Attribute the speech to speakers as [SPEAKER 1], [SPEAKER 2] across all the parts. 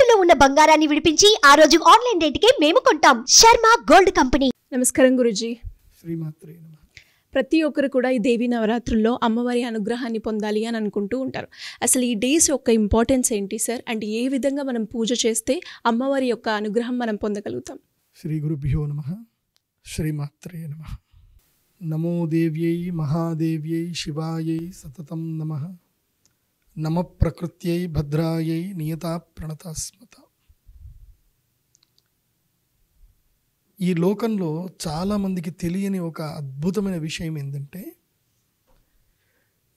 [SPEAKER 1] తాకట్టులో ఉన్న బంగారాన్ని విడిపించి ఆ రోజు ఆన్లైన్ రేటుకే మేము కొంటాం. Sharma gold company.
[SPEAKER 2] నమస్కారం గురుజీ.
[SPEAKER 3] శ్రీమాత్రే నమః.
[SPEAKER 2] ప్రతి ఒక్కరు కూడా ఈ దేవీ నవరాత్రుల్లో అమ్మవారి అనుగ్రహాన్ని పొందాలి అని అనుకుంటూ ఉంటారు. అసలు ఈ డేస్ యొక్క ఇంపార్టెన్స్ ఏంటి సార్? అండ్ ఏ విధంగా మనం పూజ చేస్తే అమ్మవారి యొక్క అనుగ్రహం మనం పొందగలుగుతాం?
[SPEAKER 3] శ్రీ గురుభ్యో నమః. శ్రీమాత్రే నమః. నమో దేవ్యై మహాదేవ్యై శివాయై సతతం నమః. నమ ప్రకృత్యై భద్రాయై నియతా ప్రణతాస్మత. ఈ లోకంలో చాలామందికి తెలియని ఒక అద్భుతమైన విషయం ఏంటంటే,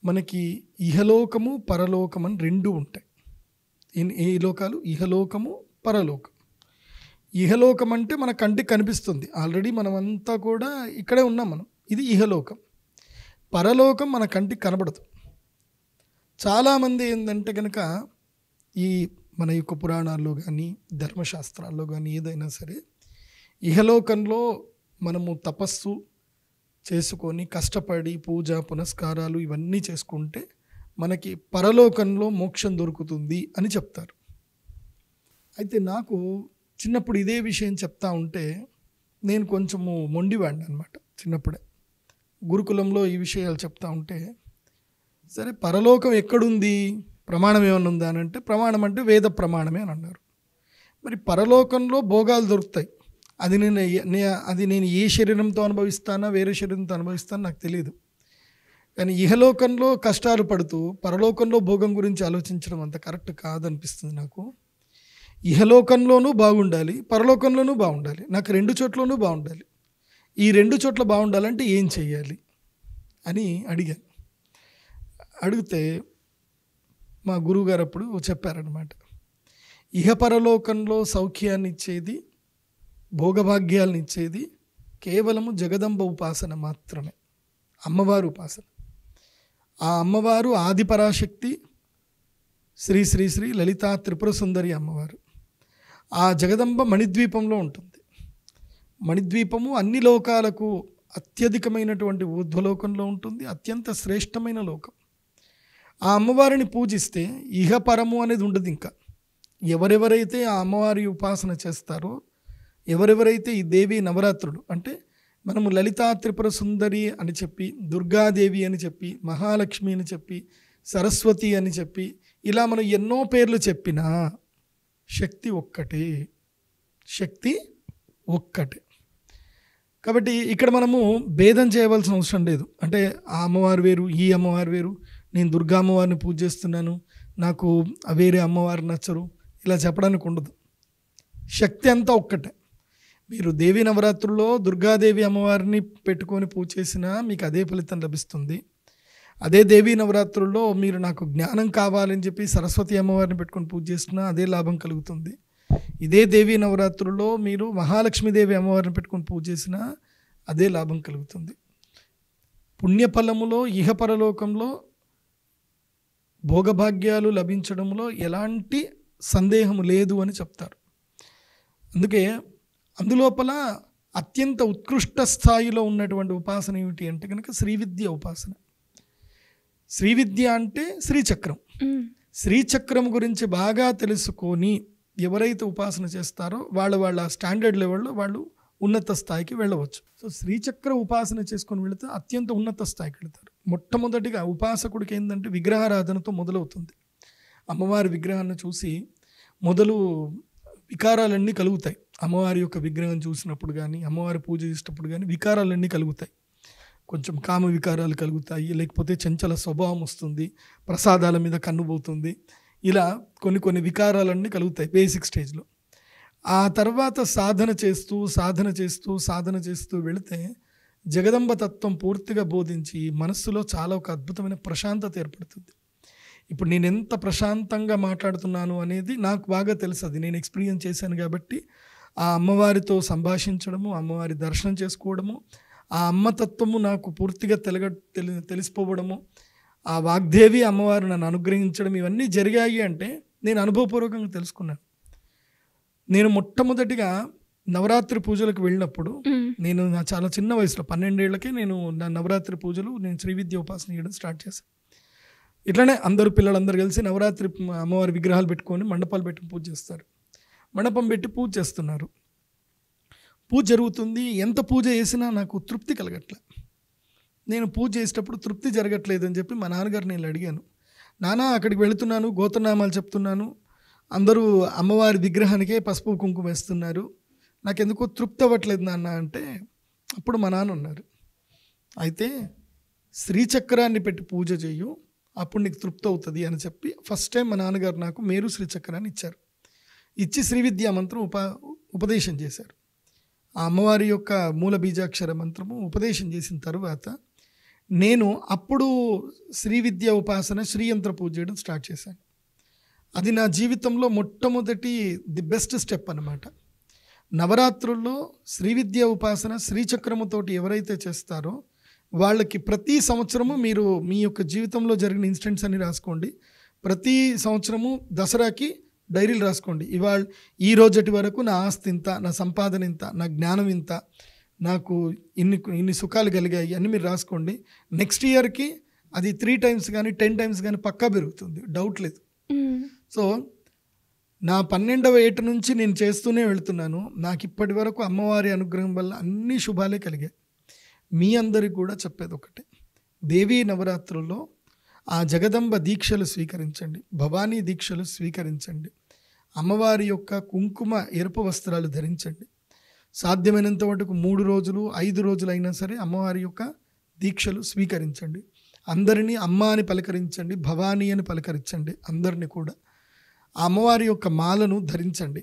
[SPEAKER 3] మనకి ఇహలోకము పరలోకం అని రెండు ఉంటాయి. ఏ లోకాలు? ఇహలోకము పరలోకం. ఇహలోకం అంటే మన కంటికి కనిపిస్తుంది, ఆల్రెడీ మనమంతా కూడా ఇక్కడే ఉన్నాం మనం, ఇది ఇహలోకం. పరలోకం మన కంటికి కనబడదు. చాలామంది ఏంటంటే కనుక ఈ మన యొక్క పురాణాల్లో కానీ ధర్మశాస్త్రాల్లో కానీ ఏదైనా సరే, ఇహలోకంలో మనము తపస్సు చేసుకొని కష్టపడి పూజ పునస్కారాలు ఇవన్నీ చేసుకుంటే మనకి పరలోకంలో మోక్షం దొరుకుతుంది అని చెప్తారు. అయితే నాకు చిన్నప్పుడు ఇదే విషయం చెప్తా ఉంటే నేను కొంచెము మొండివాడిని అనమాట. చిన్నప్పుడే గురుకులంలో ఈ విషయాలు చెప్తా ఉంటే, సరే పరలోకం ఎక్కడుంది, ప్రమాణం ఏమన్నా ఉందా అని అంటే, ప్రమాణం అంటే వేద ప్రమాణమే అని అన్నారు. మరి పరలోకంలో భోగాలు దొరుకుతాయి, అది నేను ఏ శరీరంతో అనుభవిస్తానా వేరే శరీరంతో అనుభవిస్తానో నాకు తెలియదు. కానీ ఇహలోకంలో కష్టాలు పడుతూ పరలోకంలో భోగం గురించి ఆలోచించడం అంత కరెక్ట్ కాదనిపిస్తుంది నాకు. ఇహలోకంలోనూ బాగుండాలి, పరలోకంలోనూ బాగుండాలి, నాకు రెండు చోట్లనూ బాగుండాలి. ఈ రెండు చోట్ల బాగుండాలంటే ఏం చెయ్యాలి అని అడిగాను. అడిగితే మా గురువుగారు అప్పుడు చెప్పారనమాట, ఇహపరలోకంలో సౌఖ్యాన్ని ఇచ్చేది, భోగభాగ్యాలను ఇచ్చేది కేవలము జగదంబ ఉపాసన మాత్రమే, అమ్మవారు ఉపాసన. ఆ అమ్మవారు ఆదిపరాశక్తి శ్రీ శ్రీ శ్రీ లలితా త్రిపుర సుందరి అమ్మవారు. ఆ జగదంబ మణిద్వీపంలో ఉంటుంది. మణిద్వీపము అన్ని లోకాలకు అత్యధికమైనటువంటి ఊర్ధ్వలోకంలో ఉంటుంది, అత్యంత శ్రేష్టమైన లోకం. ఆ అమ్మవారిని పూజిస్తే ఇహపరము అనేది ఉండదు. ఇంకా ఎవరెవరైతే ఆ అమ్మవారి ఉపాసన చేస్తారో, ఎవరెవరైతే ఈ దేవి నవరాత్రులు అంటే మనము లలితా త్రిపుర సుందరి అని చెప్పి, దుర్గాదేవి అని చెప్పి, మహాలక్ష్మి అని చెప్పి, సరస్వతి అని చెప్పి, ఇలా మనం ఎన్నో పేర్లు చెప్పినా శక్తి ఒక్కటే, శక్తి ఒక్కటే. కాబట్టి ఇక్కడ మనము భేదం చేయవలసిన అవసరం లేదు. అంటే ఆ అమ్మవారు వేరు, ఈ అమ్మవారు వేరు, నేను దుర్గా అమ్మవారిని పూజ చేస్తున్నాను, నాకు వేరే అమ్మవారు నచ్చరు, ఇలా చెప్పడానికి ఉండదు. శక్తి అంతా ఒక్కటే. మీరు దేవీ నవరాత్రుల్లో దుర్గాదేవి అమ్మవారిని పెట్టుకొని పూజ చేసినా మీకు అదే ఫలితం లభిస్తుంది. అదే దేవీ నవరాత్రుల్లో మీరు నాకు జ్ఞానం కావాలని చెప్పి సరస్వతి అమ్మవారిని పెట్టుకొని పూజ చేసినా అదే లాభం కలుగుతుంది. ఇదే దేవీ నవరాత్రుల్లో మీరు మహాలక్ష్మీదేవి అమ్మవారిని పెట్టుకొని పూజ చేసినా అదే లాభం కలుగుతుంది. పుణ్యఫలములో ఇహపరలోకంలో భోగభాగ్యాలు లభించడంలో ఎలాంటి సందేహం లేదు అని చెప్తారు. అందుకే అందులోపల అత్యంత ఉత్కృష్ట స్థాయిలో ఉన్నటువంటి ఉపాసన ఏమిటి అంటే కనుక శ్రీవిద్య ఉపాసన. శ్రీవిద్య అంటే శ్రీచక్రం. శ్రీచక్రం గురించి బాగా తెలుసుకొని ఎవరైతే ఉపాసన చేస్తారో వాళ్ళ స్టాండర్డ్ లెవెల్లో వాళ్ళు ఉన్నత స్థాయికి వెళ్ళవచ్చు. సో శ్రీచక్ర ఉపాసన చేసుకొని వెళితే అత్యంత ఉన్నత స్థాయికి వెళతారు. మొట్టమొదటిగా ఉపాసకుడికి ఏంటంటే విగ్రహారాధనతో మొదలవుతుంది. అమ్మవారి విగ్రహాన్ని చూసి మొదలు వికారాలన్నీ కలుగుతాయి. అమ్మవారి యొక్క విగ్రహం చూసినప్పుడు కానీ, అమ్మవారి పూజ చేసేటప్పుడు కానీ వికారాలన్నీ కలుగుతాయి. కొంచెం కామ వికారాలు కలుగుతాయి, లేకపోతే చంచల స్వభావం వస్తుంది, ప్రసాదాల మీద కన్నుపోతుంది, ఇలా కొన్ని వికారాలన్నీ కలుగుతాయి బేసిక్ స్టేజ్లో. ఆ తర్వాత సాధన చేస్తూ వెళితే జగదంబ తత్వం పూర్తిగా బోధించి మనస్సులో చాలా ఒక అద్భుతమైన ప్రశాంతత ఏర్పడుతుంది. ఇప్పుడు నేను ఎంత ప్రశాంతంగా మాట్లాడుతున్నాను అనేది నాకు బాగా తెలుసు, అది నేను ఎక్స్పీరియన్స్ చేశాను. కాబట్టి ఆ అమ్మవారితో సంభాషించడము, అమ్మవారి దర్శనం చేసుకోవడము, ఆ అమ్మతత్వము నాకు పూర్తిగా తెలిసిపోవడము, ఆ వాగ్దేవి అమ్మవారు నన్ను అనుగ్రహించడం, ఇవన్నీ జరిగాయి అంటే నేను అనుభవపూర్వకంగా తెలుసుకున్నాను. నేను మొట్టమొదటిగా నవరాత్రి పూజలకు వెళ్ళినప్పుడు, నేను నా చాలా చిన్న వయసులో 12 ఏళ్ళకే నేను నా నవరాత్రి పూజలు, నేను శ్రీ విద్య ఉపాసన చేయడం స్టార్ట్ చేశాను. ఇట్లనే అందరూ పిల్లలందరూ కలిసి నవరాత్రి అమ్మవారి విగ్రహాలు పెట్టుకొని మండపాలు పెట్టి పూజ చేస్తారు. మండపం పెట్టి పూజ చేస్తున్నారు. పూజ జరుగుతుంది. ఎంత పూజ చేసినా నాకు తృప్తి కలగట్లే. నేను పూజ చేసేటప్పుడు తృప్తి జరగట్లేదు అని చెప్పి మా నాన్నగారు నేను అడిగాను. నాన్న, అక్కడికి వెళుతున్నాను, గోత్రనామాలు చెప్తున్నాను, అందరూ అమ్మవారి విగ్రహానికే పసుపు కుంకుమ వేస్తున్నారు, నాకెందుకో తృప్తి అవ్వట్లేదు నాన్న అంటే, అప్పుడు మా నాన్న ఉన్నారు, అయితే శ్రీచక్రాన్ని పెట్టి పూజ చేయు, అప్పుడు నీకు తృప్తి అవుతుంది అని చెప్పి ఫస్ట్ టైం మా నాన్నగారు నాకు మేరు శ్రీచక్రాన్ని ఇచ్చారు. ఇచ్చి శ్రీ విద్యా మంత్రం ఉపదేశం చేశారు. ఆ అమ్మవారి యొక్క మూల బీజాక్షర మంత్రము ఉపదేశం చేసిన తర్వాత నేను అప్పుడు శ్రీ విద్యా ఉపాసన శ్రీయంత్ర పూజ చేయడం స్టార్ట్ చేశాను. అది నా జీవితంలో మొట్టమొదటి ది బెస్ట్ స్టెప్ అన్నమాట. నవరాత్రుల్లో శ్రీ విద్యా ఉపాసన శ్రీచక్రముతోటి ఎవరైతే చేస్తారో వాళ్ళకి ప్రతి సంవత్సరము మీరు మీ యొక్క జీవితంలో జరిగిన ఇన్సిడెంట్స్ అన్ని రాసుకోండి. ప్రతి సంవత్సరము దసరాకి డైరీలు రాసుకోండి. ఈ రోజటి వరకు నా ఆస్తి ఇంత, నా సంపాదన ఇంత, నా జ్ఞానం ఇంత, నాకు ఇన్ని సుఖాలు కలిగాయి అని మీరు రాసుకోండి. నెక్స్ట్ ఇయర్కి అది 3 times కానీ 10 times కానీ పక్కా పెరుగుతుంది, డౌట్ లేదు. సో నా 12వ ఏట నుంచి నేను చేస్తూనే వెళ్తున్నాను. నాకు ఇప్పటి వరకు అమ్మవారి అనుగ్రహం వల్ల అన్ని శుభాలే కలిగాయి. మీ అందరికి కూడా చెప్పేది ఒకటే, దేవీ నవరాత్రుల్లో ఆ జగదంబ దీక్షలు స్వీకరించండి, భవానీ దీక్షలు స్వీకరించండి, అమ్మవారి యొక్క కుంకుమ ఎరుపు వస్త్రాలు ధరించండి. సాధ్యమైనంత మటుకు 3 రోజులు 5 రోజులు అయినా సరే అమ్మవారి యొక్క దీక్షలు స్వీకరించండి. అందరినీ అమ్మ అని పలకరించండి, భవానీ అని పలకరించండి. అందరినీ కూడా ఆ అమ్మవారి యొక్క మాలను ధరించండి.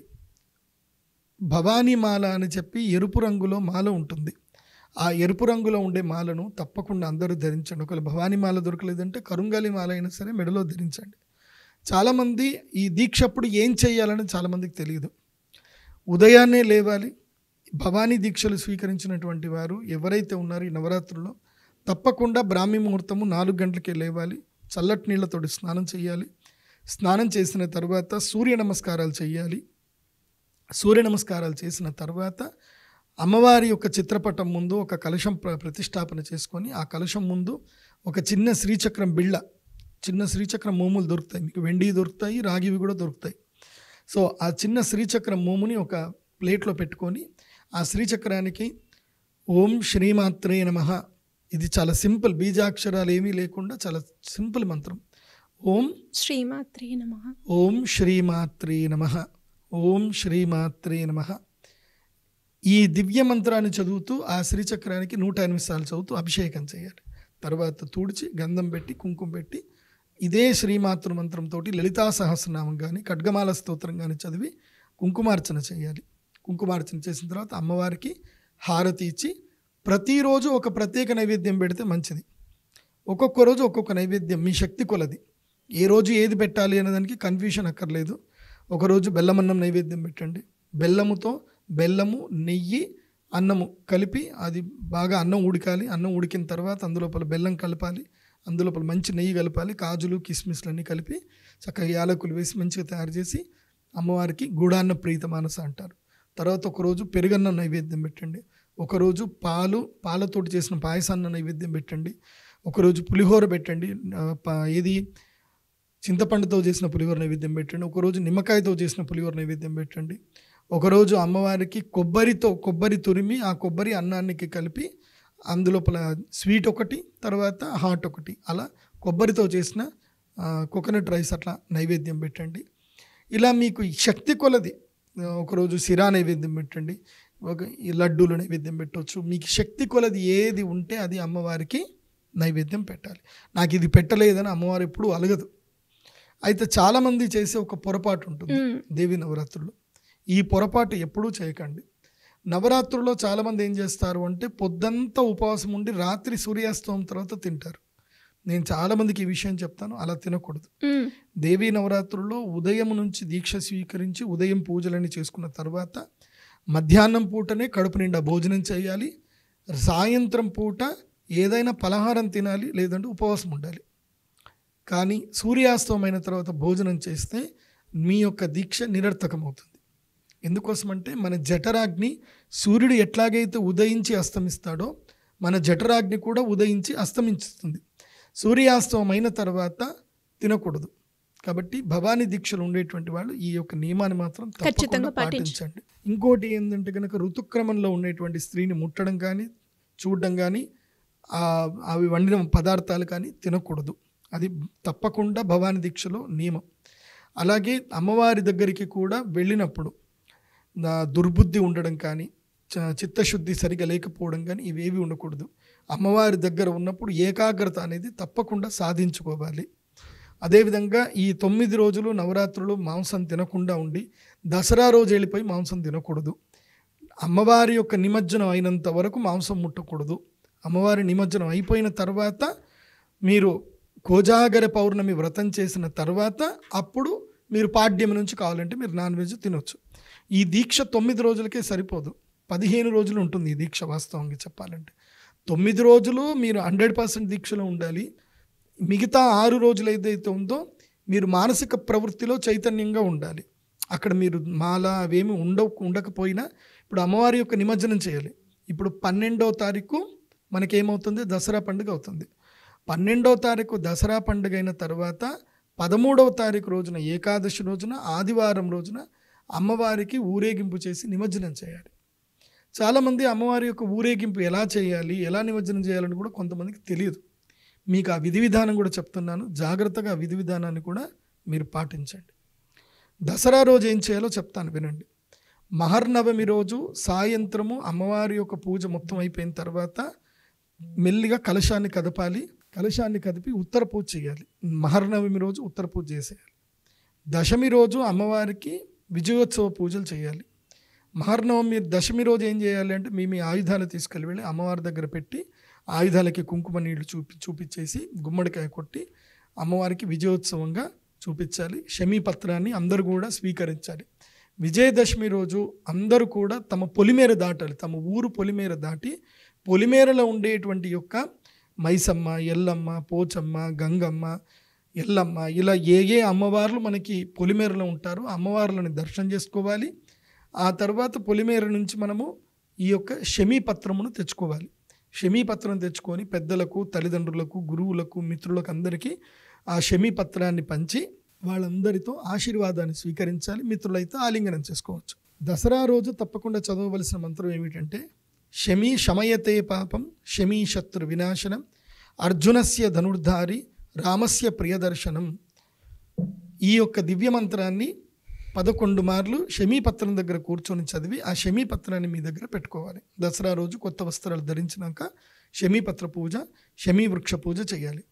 [SPEAKER 3] భవానీ మాల అని చెప్పి ఎరుపు రంగులో మాల ఉంటుంది. ఆ ఎరుపు రంగులో ఉండే మాలను తప్పకుండా అందరూ ధరించండి. ఒకవేళ భవానీ మాల దొరకలేదంటే కరుంగాలి మాల అయినా సరే మెడలో ధరించండి. చాలామంది ఈ దీక్ష అప్పుడు ఏం చేయాలని చాలామందికి తెలియదు. ఉదయాన్నే లేవాలి. భవానీ దీక్షలు స్వీకరించినటువంటి వారు ఎవరైతే ఉన్నారో ఈ నవరాత్రుల్లో తప్పకుండా బ్రాహ్మీ ముహూర్తము 4 గంటలకే లేవాలి. చల్లటి నీళ్ళతోటి స్నానం చేయాలి. స్నానం చేసిన తర్వాత సూర్య నమస్కారాలు చేయాలి. సూర్య నమస్కారాలు చేసిన తర్వాత అమ్మవారి యొక్క చిత్రపటం ముందు ఒక కలశం ప్రతిష్టాపన చేసుకొని ఆ కలశం ముందు ఒక చిన్న శ్రీచక్రం బిళ్ళ, చిన్న శ్రీచక్రం మోములు దొరుకుతాయి, మీకు వెండి దొరుకుతాయి, రాగివి కూడా దొరుకుతాయి. సో ఆ చిన్న శ్రీచక్రం మోముని ఒక ప్లేట్లో పెట్టుకొని ఆ శ్రీచక్రానికి ఓం శ్రీమాత్రే నమః, ఇది చాలా సింపుల్, బీజాక్షరాలు ఏమీ లేకుండా చాలా సింపుల్ మంత్రం. ఓం
[SPEAKER 2] శ్రీమాత్రే నమః,
[SPEAKER 3] ఓం శ్రీమాత్రే నమః, ఓం శ్రీమాత్రే నమః. ఈ దివ్య మంత్రాన్ని చదువుతూ ఆ శ్రీచక్రానికి 108 సార్లు చదువుతూ అభిషేకం చేయాలి. తర్వాత తుడిచి గంధం పెట్టి కుంకుమ పెట్టి ఇదే శ్రీమాతృ మంత్రంతో లలితా సహస్రనామం కానీ ఖడ్గమాల స్తోత్రం కానీ చదివి కుంకుమార్చన చేయాలి. కుంకుమార్చన చేసిన తర్వాత అమ్మవారికి హారతి ఇచ్చి ప్రతిరోజు ఒక ప్రత్యేక నైవేద్యం పెడితే మంచిది. ఒక్కొక్క రోజు ఒక్కొక్క నైవేద్యం మీ శక్తి కొలది. ఏ రోజు ఏది పెట్టాలి అనేదానికి కన్ఫ్యూషన్ అక్కర్లేదు. ఒకరోజు బెల్లమన్నం నైవేద్యం పెట్టండి. బెల్లము నెయ్యి అన్నము కలిపి అది బాగా అన్నం ఉడకాలి. అన్నం ఉడికిన తర్వాత అందులోపల బెల్లం కలపాలి, అందులోపల మంచి నెయ్యి కలపాలి, కాజులు కిస్మిస్లన్నీ కలిపి చక్కగా యాలకులు వేసి మంచిగా తయారు చేసి అమ్మవారికి గూడాన్న ప్రీత మానస అంటారు. తర్వాత ఒకరోజు పెరుగన్నం నైవేద్యం పెట్టండి. ఒకరోజు పాలతోటి చేసిన పాయసాన్న నైవేద్యం పెట్టండి. ఒకరోజు పులిహోర పెట్టండి, ఏది చింతపండుతో చేసిన పులిహోర నైవేద్యం పెట్టండి. ఒకరోజు నిమ్మకాయతో చేసిన పులిహోర నైవేద్యం పెట్టండి. ఒకరోజు అమ్మవారికి కొబ్బరి తురిమి ఆ కొబ్బరి అన్నానికి కలిపి అందులోపల స్వీట్ ఒకటి, తర్వాత హాట్ ఒకటి, అలా కొబ్బరితో చేసిన కోకోనట్ రైస్ అట్లా నైవేద్యం పెట్టండి. ఇలా మీకు శక్తి కొలది ఒకరోజు సిరా నైవేద్యం పెట్టండి, ఈ లడ్డూలు నైవేద్యం పెట్టవచ్చు. మీకు శక్తి కొలది ఏది ఉంటే అది అమ్మవారికి నైవేద్యం పెట్టాలి. నాకు ఇది పెట్టలేదని అమ్మవారు ఎప్పుడు అలగదు. అయితే చాలామంది చేసే ఒక పొరపాటు ఉంటుంది దేవి నవరాత్రుల్లో. ఈ పొరపాటు ఎప్పుడూ చేయకండి. నవరాత్రుల్లో చాలామంది ఏం చేస్తారు అంటే పొద్దంతా ఉపవాసం ఉండి రాత్రి సూర్యాస్తమం తర్వాత తింటారు. నేను చాలామందికి ఈ విషయం చెప్తాను, అలా తినకూడదు. దేవీ నవరాత్రుల్లో ఉదయం నుంచి దీక్ష స్వీకరించి ఉదయం పూజలన్నీ చేసుకున్న తర్వాత మధ్యాహ్నం పూటనే కడుపు నిండా భోజనం చేయాలి. సాయంత్రం పూట ఏదైనా పలహారం తినాలి, లేదంటే ఉపవాసం ఉండాలి. కానీ సూర్యాస్తమమైన తర్వాత భోజనం చేస్తే మీ యొక్క దీక్ష నిరర్థకమవుతుంది. ఎందుకోసమంటే మన జఠరాగ్ని సూర్యుడు ఎట్లాగైతే ఉదయించి అస్తమిస్తాడో మన జఠరాగ్ని కూడా ఉదయించి అస్తమించుతుంది. సూర్యాస్తమం అయిన తర్వాత తినకూడదు. కాబట్టి భవానీ దీక్షలు ఉండేటువంటి వాళ్ళు ఈ యొక్క నియమాన్ని మాత్రం
[SPEAKER 2] ఖచ్చితంగా
[SPEAKER 3] పాటించండి. ఇంకోటి ఏంటంటే కనుక ఋతుక్రమంలో ఉండేటువంటి స్త్రీని ముట్టడం కానీ చూడడం కానీ అవి వండిన పదార్థాలు కానీ తినకూడదు. అది తప్పకుండా భవానీ దీక్షలో నియమం. అలాగే అమ్మవారి దగ్గరికి కూడా వెళ్ళినప్పుడు దుర్బుద్ధి ఉండడం కానీ చిత్తశుద్ధి సరిగా లేకపోవడం కానీ ఇవేవి ఉండకూడదు. అమ్మవారి దగ్గర ఉన్నప్పుడు ఏకాగ్రత అనేది తప్పకుండా సాధించుకోవాలి. అదేవిధంగా ఈ 9 రోజులు నవరాత్రులు మాంసం తినకుండా ఉండి దసరా రోజు వెళ్ళిపోయి మాంసం తినకూడదు. అమ్మవారి యొక్క నిమజ్జనం అయినంత వరకు మాంసం ముట్టకూడదు. అమ్మవారి నిమజ్జనం అయిపోయిన తర్వాత మీరు కోజాగర పౌర్ణమి వ్రతం చేసిన తర్వాత అప్పుడు మీరు పాడ్యం నుంచి కావాలంటే మీరు నాన్ వెజ్ తినొచ్చు. ఈ దీక్ష 9 రోజులకే సరిపోదు, 15 రోజులు ఉంటుంది ఈ దీక్ష. వాస్తవంగా చెప్పాలంటే 9 రోజులు మీరు 100% దీక్షలో ఉండాలి. మిగతా 6 రోజులు ఏదైతే ఉందో మీరు మానసిక ప్రవృత్తిలో చైతన్యంగా ఉండాలి. అక్కడ మీరు మాల అవేమి ఉండకపోయినా ఇప్పుడు అమ్మవారి యొక్క నిమజ్జనం చేయాలి. ఇప్పుడు 12వ తారీఖు మనకేమవుతుంది, దసరా పండుగ అవుతుంది. 12వ తారీఖు దసరా పండుగ అయిన తర్వాత 13వ తారీఖు రోజున ఏకాదశి రోజున ఆదివారం రోజున అమ్మవారికి ఊరేగింపు చేసి నిమజ్జనం చేయాలి. చాలామంది అమ్మవారి యొక్క ఊరేగింపు ఎలా చేయాలి, ఎలా నిమజ్జనం చేయాలని కూడా కొంతమందికి తెలియదు. మీకు ఆ విధి విధానం కూడా చెప్తున్నాను. జాగ్రత్తగా ఆ విధి విధానాన్ని కూడా మీరు పాటించండి. దసరా రోజు ఏం చేయాలో చెప్తాను, వినండి. మహర్నవమి రోజు సాయంత్రము అమ్మవారి యొక్క పూజ మొత్తం అయిపోయిన తర్వాత మెల్లిగా కలశాన్ని కదపాలి. కలశాన్ని కదిపి ఉత్తర పూజ చేయాలి. మహర్నవమి రోజు ఉత్తర పూజ చేసేయాలి. దశమి రోజు అమ్మవారికి విజయోత్సవ పూజలు చేయాలి. మహర్నవమి దశమి రోజు ఏం చేయాలి అంటే మీ ఆయుధాలు తీసుకెళ్ళి వెళ్ళి అమ్మవారి దగ్గర పెట్టి ఆయుధాలకి కుంకుమ నీళ్లు చూపించేసి గుమ్మడికాయ కొట్టి అమ్మవారికి విజయోత్సవంగా చూపించాలి. శమీపత్రాన్ని అందరూ కూడా స్వీకరించాలి. విజయదశమి రోజు అందరూ కూడా తమ పొలిమేర దాటాలి. తమ ఊరు పొలిమేర దాటి పొలిమేరలో ఉండేటువంటి యొక్క మైసమ్మ, ఎల్లమ్మ, పోచమ్మ, గంగమ్మ, ఎల్లమ్మ ఇలా ఏ అమ్మవార్లు మనకి పొలిమేరలో ఉంటారో అమ్మవార్లను దర్శనం చేసుకోవాలి. ఆ తర్వాత పొలిమేర నుంచి మనము ఈ యొక్క శమీపత్రమును తెచ్చుకోవాలి. శమీపత్రం తెచ్చుకొని పెద్దలకు, తల్లిదండ్రులకు, గురువులకు, మిత్రులకు అందరికీ ఆ శమీపత్రాన్ని పంచి వాళ్ళందరితో ఆశీర్వాదాన్ని స్వీకరించాలి. మిత్రులైతే ఆలింగనం చేసుకోవచ్చు. దసరా రోజు తప్పకుండా చదవవలసిన మంత్రం ఏమిటంటే శమీ శమయతే పాపం శమీ శత్రు వినాశనం అర్జునస్య ధనుర్ధారి రామస్య ప్రియదర్శనం. ఈ యొక్క దివ్య మంత్రాన్ని 11 మార్లు శమీపత్రం దగ్గర కూర్చొని చదివి ఆ శమీపత్రాన్ని మీ దగ్గర పెట్టుకోవాలి. దసరా రోజు కొత్త వస్త్రాలు ధరించినాక శమీపత్ర పూజ, శమీ వృక్ష పూజ చేయాలి.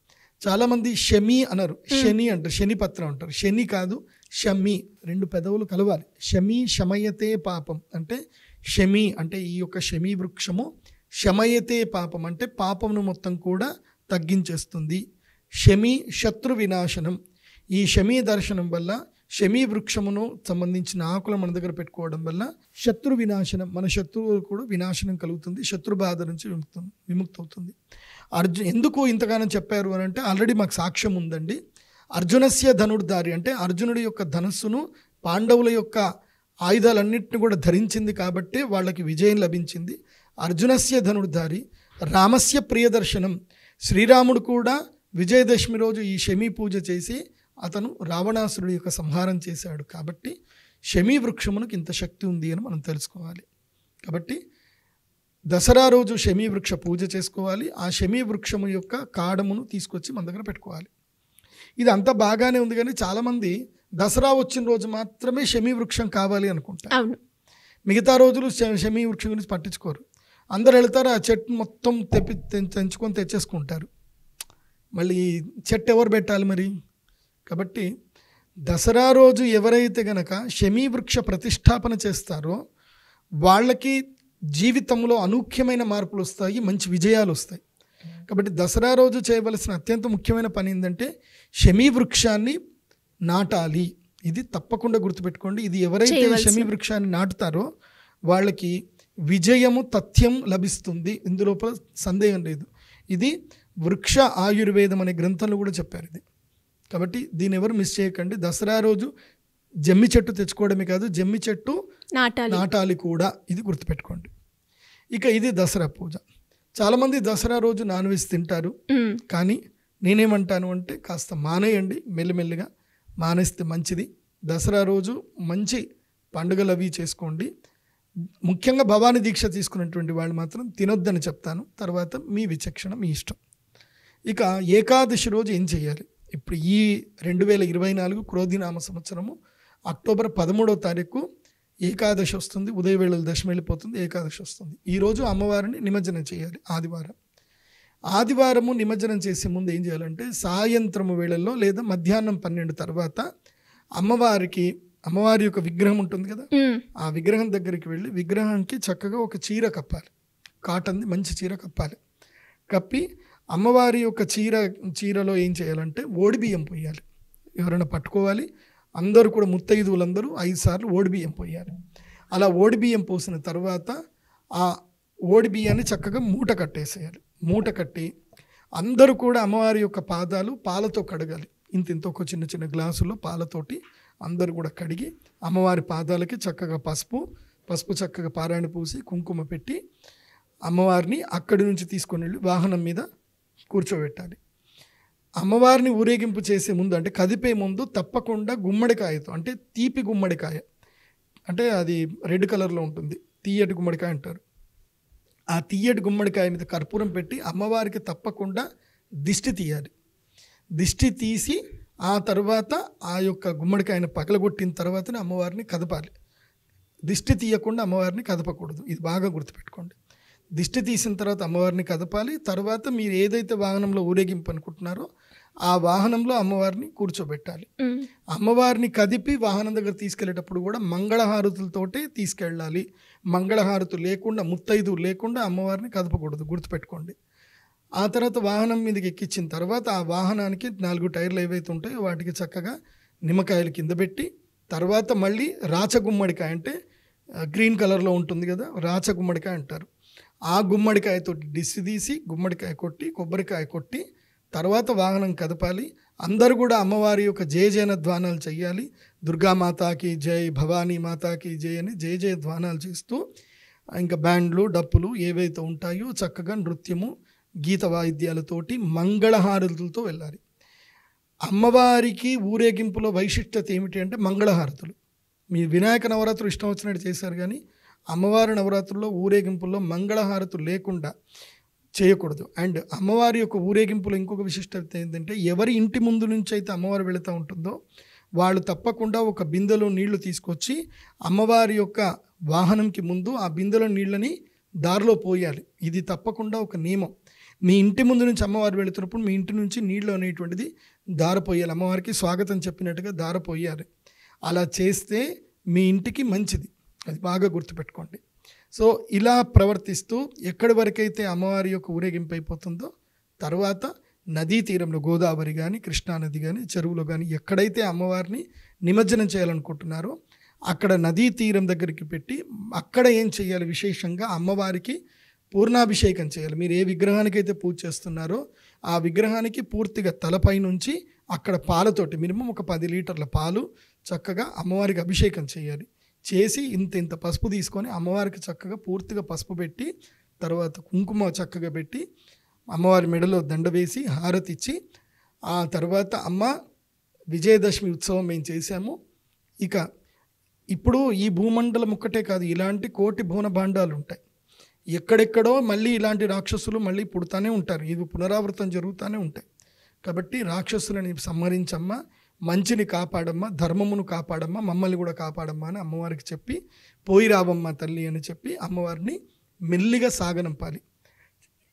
[SPEAKER 3] చాలామంది శమీ అనరు, శని అంటారు, శనిపత్రం అంటారు. శని కాదు, శమీ, 2 పెదవులు కలవాలి. శమీ శమయతే పాపం అంటే శమీ అంటే ఈ యొక్క శమీ వృక్షము, శమయతే పాపం అంటే పాపమును మొత్తం కూడా తగ్గించేస్తుంది. శమీ శత్రు వినాశనం. ఈ శమీ దర్శనం వల్ల శమీ వృక్షమును సంబంధించిన ఆకులు మన దగ్గర పెట్టుకోవడం వల్ల శత్రు వినాశనం, మన శత్రువులు కూడా వినాశనం కలుగుతుంది. శత్రు బాధ నుంచి విముక్తి అవుతుంది. ఎందుకు ఇంతగానో చెప్పారు అని అంటే ఆల్రెడీ మాకు సాక్ష్యం ఉందండి. అర్జునస్య ధనుర్ధారి అంటే అర్జునుడి యొక్క ధనస్సును పాండవుల యొక్క ఆయుధాలన్నింటిని కూడా ధరించింది కాబట్టి వాళ్ళకి విజయం లభించింది. అర్జునస్య ధనుర్ధారి రామస్య ప్రియదర్శనం. శ్రీరాముడు కూడా విజయదశమి రోజు ఈ శమీ పూజ చేసి అతను రావణాసురుడి యొక్క సంహారం చేశాడు. కాబట్టి శమీ వృక్షమునకు ఇంత శక్తి ఉంది అని మనం తెలుసుకోవాలి. కాబట్టి దసరా రోజు శమీ వృక్ష పూజ చేసుకోవాలి. ఆ శమీ వృక్షము యొక్క కాడమును తీసుకొచ్చి మన దగ్గర పెట్టుకోవాలి. ఇది అంతా బాగానే ఉంది, కానీ చాలామంది దసరా వచ్చిన రోజు మాత్రమే శమీ వృక్షం కావాలి అనుకుంటారు. మిగతా రోజులు శమీ వృక్షం గురించి పట్టించుకోరు. అందరు వెళ్తారు, ఆ చెట్టు మొత్తం తెంచుకొని తెచ్చేసుకుంటారు. మళ్ళీ చెట్టు ఎవరు పెట్టాలి మరి? కాబట్టి దసరా రోజు ఎవరైతే గనక శమీ వృక్ష ప్రతిష్టాపన చేస్తారో వాళ్ళకి జీవితంలో అనూఖ్యమైన మార్పులు వస్తాయి, మంచి విజయాలు వస్తాయి. కాబట్టి దసరా రోజు చేయవలసిన అత్యంత ముఖ్యమైన పని ఏంటంటే శమీ వృక్షాన్ని నాటాలి. ఇది తప్పకుండా గుర్తుపెట్టుకోండి. ఇది ఎవరైతే శమీ వృక్షాన్ని నాటుతారో వాళ్ళకి విజయము తథ్యం లభిస్తుంది. ఇందులోపల సందేహం లేదు. ఇది వృక్ష ఆయుర్వేదం అనే గ్రంథంలో కూడా చెప్పారు ఇది. కాబట్టి దీన్ని ఎవరు మిస్ చేయకండి. దసరా రోజు జమ్మి చెట్టు తెచ్చుకోవడమే కాదు, జమ్మి చెట్టు నాటాలి కూడా. ఇది గుర్తుపెట్టుకోండి. ఇక ఇది దసరా పూజ. చాలామంది దసరా రోజు నాన్ వెజ్ తింటారు, కానీ నేనేమంటాను అంటే కాస్త మానేయండి, మెల్లిమెల్లిగా మానేస్తే మంచిది. దసరా రోజు మంచి పండుగలు అవి చేసుకోండి. ముఖ్యంగా భవానీ దీక్ష తీసుకున్నటువంటి వాళ్ళు మాత్రం తినొద్దని చెప్తాను. తర్వాత మీ విచక్షణ, మీ ఇష్టం. ఇక ఏకాదశి రోజు ఏం చేయాలి? ఇప్పుడు ఈ 2024 క్రోధినామ సంవత్సరము అక్టోబర్ 13వ తారీఖు ఏకాదశి వస్తుంది. ఉదయవేళలు దశమి వెళ్ళిపోతుంది, ఏకాదశి వస్తుంది. ఈరోజు అమ్మవారిని నిమజ్జనం చేయాలి. ఆదివారము నిమజ్జనం చేసే ముందు ఏం చేయాలంటే సాయంత్రము వేళల్లో లేదా మధ్యాహ్నం 12 తర్వాత అమ్మవారి యొక్క విగ్రహం ఉంటుంది కదా, ఆ విగ్రహం దగ్గరికి వెళ్ళి విగ్రహానికి చక్కగా ఒక చీర కప్పాలి. కాటన్ది మంచి చీర కప్పాలి. కప్పి అమ్మవారి యొక్క చీరలో ఏం చేయాలంటే ఓడిబియ్యం పోయాలి. ఎవరైనా పట్టుకోవాలి. అందరూ కూడా ముత్తైదువులందరూ 5 సార్లు ఓడిబియ్యం పోయాలి. అలా ఓడిబియ్యం పోసిన తర్వాత ఆ ఓడిబియ్యాన్ని చక్కగా మూట కట్టేసేయాలి. మూట కట్టి అందరూ కూడా అమ్మవారి యొక్క పాదాలు పాలతో కడగాలి. ఇంత ఒక చిన్న చిన్న గ్లాసుల్లో పాలతోటి అందరూ కూడా కడిగి అమ్మవారి పాదాలకి చక్కగా పసుపు చక్కగా పారాయణ పూసి కుంకుమ పెట్టి అమ్మవారిని అక్కడి నుంచి తీసుకొని వెళ్ళి వాహనం మీద కూర్చోబెట్టాలి. అమ్మవారిని ఊరేగింపు చేసే ముందు అంటే కదిపే ముందు తప్పకుండా గుమ్మడికాయతో, అంటే తీపి గుమ్మడికాయ, అంటే అది రెడ్ కలర్లో ఉంటుంది, తీయటి గుమ్మడికాయ అంటారు. ఆ తీయటి గుమ్మడికాయ మీద కర్పూరం పెట్టి అమ్మవారికి తప్పకుండా దిష్టి తీయాలి. దిష్టి తీసి ఆ తర్వాత ఆ యొక్క గుమ్మడికాయను పగలగొట్టిన తర్వాతనే అమ్మవారిని కదపాలి. దిష్టి తీయకుండా అమ్మవారిని కదపకూడదు. ఇది బాగా గుర్తుపెట్టుకోండి. దిష్టి తీసిన తర్వాత అమ్మవారిని కదపాలి. తర్వాత మీరు ఏదైతే వాహనంలో ఊరేగింపు అనుకుంటున్నారో ఆ వాహనంలో అమ్మవారిని కూర్చోబెట్టాలి. అమ్మవారిని కదిపి వాహనం దగ్గర తీసుకెళ్లేటప్పుడు కూడా మంగళహారతులతోటే తీసుకెళ్ళాలి. మంగళహారతులు లేకుండా, ముత్తైదు లేకుండా అమ్మవారిని కదపకూడదు, గుర్తుపెట్టుకోండి. ఆ తర్వాత వాహనం మీదకి ఎక్కించిన తర్వాత ఆ వాహనానికి 4 టైర్లు ఏవైతే ఉంటాయో వాటికి చక్కగా నిమ్మకాయలు కింద పెట్టి, తర్వాత మళ్ళీ రాచగుమ్మడికాయ, అంటే గ్రీన్ కలర్లో ఉంటుంది కదా, రాచగుమ్మడికాయ అంటారు. ఆ గుమ్మడికాయతో దిష్టి తీసి గుమ్మడికాయ కొట్టి కొబ్బరికాయ కొట్టి తర్వాత వాహనం కదపాలి. అందరూ కూడా అమ్మవారి యొక్క జయ ధ్వానాలు చేయాలి. దుర్గామాతాకి జై, భవానీ మాతాకి జై అని జయ ధ్వానాలు చేస్తూ ఇంకా బ్యాండ్లు డప్పులు ఏవైతే ఉంటాయో చక్కగా నృత్యము గీత వాయిద్యాలతోటి మంగళహారతులతో వెళ్ళాలి. అమ్మవారికి ఊరేగింపులో వైశిష్టత ఏమిటి అంటే మంగళహారతులు. మీ వినాయక నవరాత్రులు ఇష్టం వచ్చినట్టు చేశారు, కానీ అమ్మవారి నవరాత్రుల్లో ఊరేగింపుల్లో మంగళహారతులు లేకుండా చేయకూడదు. అండ్ అమ్మవారి యొక్క ఊరేగింపులో ఇంకొక విశిష్టత ఏంటంటే ఎవరి ఇంటి ముందు నుంచి అయితే అమ్మవారు వెళుతూ ఉంటుందో వాళ్ళు తప్పకుండా ఒక బిందెలో నీళ్లు తీసుకొచ్చి అమ్మవారి యొక్క వాహనంకి ముందు ఆ బిందెలో నీళ్ళని దారిలో పోయాలి. ఇది తప్పకుండా ఒక నియమం. మీ ఇంటి ముందు నుంచి అమ్మవారు వెళుతున్నప్పుడు మీ ఇంటి నుంచి నీళ్ళు అనేటువంటిది దారపోయాలి. అమ్మవారికి స్వాగతం చెప్పినట్టుగా దారపోయాలి. అలా చేస్తే మీ ఇంటికి మంచిది. అది బాగా గుర్తుపెట్టుకోండి. సో ఇలా ప్రవర్తిస్తూ ఎక్కడి వరకైతే అమ్మవారి యొక్క ఊరేగింపు అయిపోతుందో తర్వాత నదీ తీరంలో గోదావరి కానీ, కృష్ణానది కానీ, చెరువులో కానీ ఎక్కడైతే అమ్మవారిని నిమజ్జనం చేయాలనుకుంటున్నారో అక్కడ నదీ తీరం దగ్గరికి పెట్టి అక్కడ ఏం చేయాలి, విశేషంగా అమ్మవారికి పూర్ణాభిషేకం చేయాలి. మీరు ఏ విగ్రహానికైతే పూజ చేస్తున్నారో ఆ విగ్రహానికి పూర్తిగా తలపై నుంచి అక్కడ పాలతోటి మినిమం ఒక 10 లీటర్ల పాలు చక్కగా అమ్మవారికి అభిషేకం చేయాలి. చేసి ఇంత పసుపు తీసుకొని అమ్మవారికి చక్కగా పూర్తిగా పసుపు పెట్టి తర్వాత కుంకుమ చక్కగా పెట్టి అమ్మవారి మెడలో దండ వేసి హారతి ఇచ్చి ఆ తర్వాత అమ్మ విజయదశమి ఉత్సవం మేము చేశాము. ఇక ఇప్పుడు ఈ భూమండలం ఒక్కటే కాదు, ఇలాంటి కోటి భువన భాండాలు ఉంటాయి. ఎక్కడెక్కడో మళ్ళీ ఇలాంటి రాక్షసులు మళ్ళీ పుడతానే ఉంటారు. ఇవి పునరావృతం జరుగుతూనే ఉంటాయి. కాబట్టి రాక్షసులని సంహరించమ్మా, మంచిని కాపాడమ్మా, ధర్మమును కాపాడమ్మా, మమ్మల్ని కూడా కాపాడమ్మా అని అమ్మవారికి చెప్పి పోయి రావమ్మా తల్లి అని చెప్పి అమ్మవారిని మెల్లిగా సాగనంపాలి.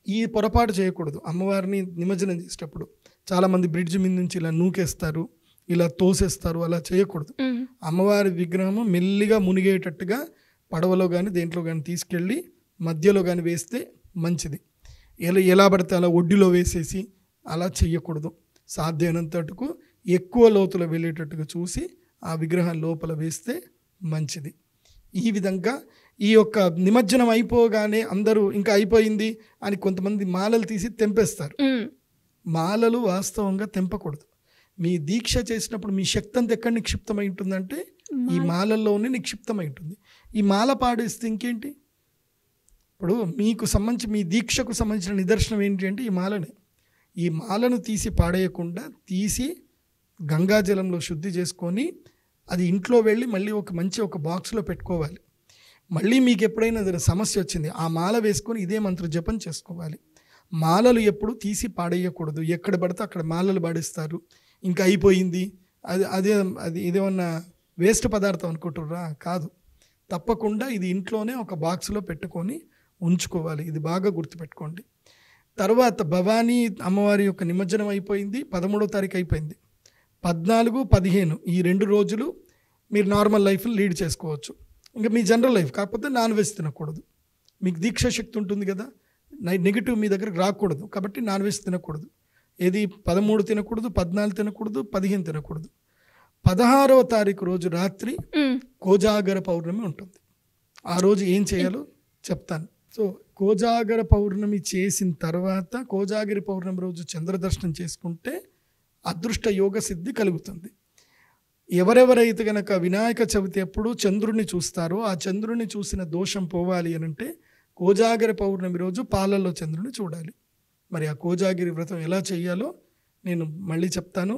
[SPEAKER 3] ఈ పొరపాటు చేయకూడదు. అమ్మవారిని నిమజ్జనం చేసేటప్పుడు చాలామంది బ్రిడ్జ్ మీద నుంచి ఇలా నూకేస్తారు, ఇలా తోసేస్తారు. అలా చేయకూడదు. అమ్మవారి విగ్రహము మెల్లిగా మునిగేటట్టుగా పడవలో కానీ దేంట్లో కానీ తీసుకెళ్ళి మధ్యలో కానీ వేస్తే మంచిది. ఎలా పడితే అలా ఒడ్డులో వేసేసి అలా చెయ్యకూడదు. సాధ్యమైనంతటుకు ఎక్కువ లోతులో వెళ్ళేటట్టుగా చూసి ఆ విగ్రహం లోపల వేస్తే మంచిది. ఈ విధంగా ఈ యొక్క నిమజ్జనం అయిపోగానే అందరూ ఇంకా అయిపోయింది అని కొంతమంది మాలలు తీసి తెంపేస్తారు. మాలలు వాస్తవంగా తెంపకూడదు. మీ దీక్ష చేసినప్పుడు మీ శక్తి అంతా ఎక్కడ నిక్షిప్తమై ఉంటుందంటే ఈ మాలల్లోనే నిక్షిప్తమై ఉంటుంది. ఈ మాల పాడేస్తే ఇంకేంటి? ఇప్పుడు మీకు సంబంధించి మీ దీక్షకు సంబంధించిన నిదర్శనం ఏంటి అంటే ఈ మాలనే. ఈ మాలను తీసి పాడేయకుండా తీసి గంగాజలంలో శుద్ధి చేసుకొని అది ఇంట్లో వెళ్ళి మళ్ళీ ఒక బాక్స్లో పెట్టుకోవాలి. మళ్ళీ మీకు ఎప్పుడైనా సమస్య వచ్చింది ఆ మాల వేసుకొని ఇదే మంత్ర జపం చేసుకోవాలి. మాలలు ఎప్పుడు తీసి పాడేయకూడదు. ఎక్కడ పడితే అక్కడ మాలలు పాడేస్తారు. ఇంకా అయిపోయింది అది ఇదేమన్నా వేస్ట్ పదార్థం అనుకుంటుర్రా? కాదు, తప్పకుండా ఇది ఇంట్లోనే ఒక బాక్స్లో పెట్టుకొని ఉంచుకోవాలి. ఇది బాగా గుర్తుపెట్టుకోండి. తర్వాత భవానీ అమ్మవారి యొక్క నిమజ్జనం అయిపోయింది, 13వ తారీఖు అయిపోయింది. 14, 15 ఈ 2 రోజులు మీరు నార్మల్ లైఫ్ని లీడ్ చేసుకోవచ్చు. ఇంకా మీ జనరల్ లైఫ్, కాకపోతే నాన్ వెజ్ తినకూడదు. మీకు దీక్ష శక్తి ఉంటుంది కదా, నెగిటివ్ మీ దగ్గరకు రాకూడదు, కాబట్టి నాన్ వెజ్ తినకూడదు. ఏది 13 తినకూడదు, 14 తినకూడదు, 15 తినకూడదు. 16వ తారీఖు రోజు రాత్రి కోజాగర పౌర్ణమి ఉంటుంది. ఆ రోజు ఏం చేయాలో చెప్తాను. సో కోజాగర పౌర్ణమి చేసిన తర్వాత కోజాగిరి పౌర్ణమి రోజు చంద్రదర్శనం చేసుకుంటే అదృష్ట యోగ సిద్ధి కలుగుతుంది. ఎవరెవరైతే కనుక వినాయక చవితి ఎప్పుడు చంద్రుడిని చూస్తారో ఆ చంద్రుడిని చూసిన దోషం పోవాలి అని అంటే కోజాగిరి పౌర్ణమి రోజు పాలల్లో చంద్రుడిని చూడాలి. మరి ఆ కోజాగిరి వ్రతం ఎలా చేయాలో నేను మళ్ళీ చెప్తాను.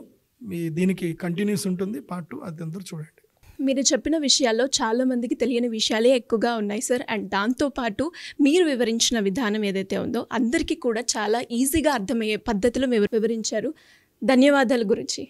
[SPEAKER 3] దీనికి కంటిన్యూస్ ఉంటుంది పార్ట్ 2, అది అందరూ చూడండి.
[SPEAKER 2] మీరు చెప్పిన విషయాల్లో చాలామందికి తెలియని విషయాలే ఎక్కువగా ఉన్నాయి సార్. అండ్ దాంతోపాటు మీరు వివరించిన విధానం ఏదైతే ఉందో అందరికీ కూడా చాలా ఈజీగా అర్థమయ్యే పద్ధతిలో వివరించారు. ధన్యవాదాలు గురుజీ.